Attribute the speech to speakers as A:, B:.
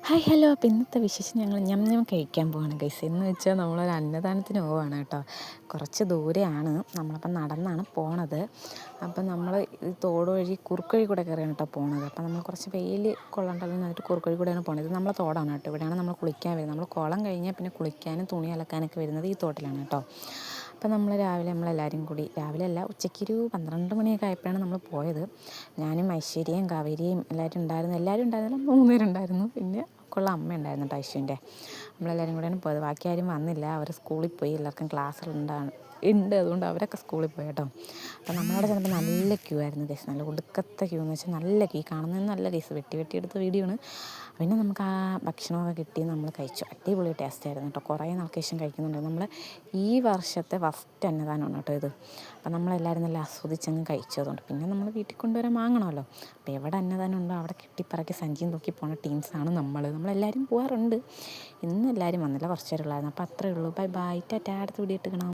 A: Hi hello അപ്പോൾ ഇന്നത്തെ വിശേഷം ഞങ്ങൾ ഞം കഴിക്കാൻ പോവാണ് ഗൈസ്. എന്ന് വെച്ചാൽ നമ്മളൊരു അന്നദാനത്തിന് പോവാണ് കേട്ടോ. കുറച്ച് ദൂരെയാണ്, നമ്മളപ്പം നടന്നാണ് പോണത്. അപ്പം നമ്മൾ ഈ തോട് വഴി കുറുക്ക് വഴി കൂടെ കയറിയാണ് കേട്ടോ പോണത്. അപ്പം നമ്മൾ കുറച്ച് വെയിൽ കൊള്ളണ്ടല്ലോ എന്നിട്ട് കുറുക്ക് വഴി കൂടെയാണ് പോണത്. ഇത് നമ്മളെ തോടാണ് കേട്ടോ. ഇവിടെയാണ് നമ്മൾ കുളിക്കാൻ വരുന്നത്. നമ്മൾ കുളം കഴിഞ്ഞാൽ പിന്നെ കുളിക്കാനും തുണി അലക്കാനൊക്കെ വരുന്നത് ഈ തോട്ടിലാണ് കേട്ടോ. അപ്പം നമ്മൾ രാവിലെ നമ്മളെല്ലാവരും കൂടി, രാവിലെ അല്ല, ഉച്ചയ്ക്കൊരു 12 മണിയൊക്കെ ആയപ്പോഴാണ് നമ്മൾ പോയത്. ഞാനും ഐശ്വര്യയും കാവേരിയും എല്ലാവരും ഉണ്ടായിരുന്നില്ല, 3 പേരുണ്ടായിരുന്നു. പിന്നെ അവൾക്കുള്ള അമ്മ ഉണ്ടായിരുന്നു കേട്ടോ, ഐശ്വര്യൻ്റെ. നമ്മളെല്ലാവരും കൂടെയാണ് പോയത്. ബാക്കി ആരും വന്നില്ല, അവർ സ്കൂളിൽ പോയി. എല്ലാവർക്കും ഉണ്ട്, അതുകൊണ്ട് അവരൊക്കെ സ്കൂളിൽ പോയി കേട്ടോ. അപ്പം നമ്മളവിടെ ചെന്നപ്പോൾ നല്ല ക്യൂ ആയിരുന്നു കേസ്. നല്ല ഒടുക്കത്തെ ക്യൂ എന്ന് വെച്ചാൽ നല്ല ക്യൂ, കാണുന്നതിന് നല്ല കേസ്. വെട്ടി എടുത്ത വീഡിയോ ആണ്. പിന്നെ നമുക്ക് ആ ഭക്ഷണമൊക്കെ കിട്ടി, നമ്മൾ കഴിച്ചു. അടിപൊളി ടേസ്റ്റ് ആയിരുന്നു കേട്ടോ. കുറേ നാൾക്ക് ശേഷം കഴിക്കുന്നുണ്ട്. നമ്മൾ ഈ വർഷത്തെ ഫസ്റ്റ് അന്നദാനമാണ് കേട്ടോ ഇത്. അപ്പം നമ്മളെല്ലാവരും നല്ല ആസ്വദിച്ചങ്ങ് കഴിച്ചതുകൊണ്ട് പിന്നെ നമ്മൾ വീട്ടിൽ കൊണ്ടുവരാൻ വാങ്ങണമല്ലോ. അപ്പോൾ എവിടെ അന്നദാനം ഉണ്ടോ അവിടെ കെട്ടിപ്പറക്കി സഞ്ചിയും തൂക്കി പോണ ടീംസാണ് നമ്മളെല്ലാവരും പോകാറുണ്ട്. ഇന്ന് എല്ലാവരും വന്നില്ല, കുറച്ച് പേരുള്ളായിരുന്നു. അപ്പോൾ അത്രയേ ഉള്ളൂ. Bye bye, Tata. അടുത്ത വീഡിയോ ഇട്ട് കാണാം.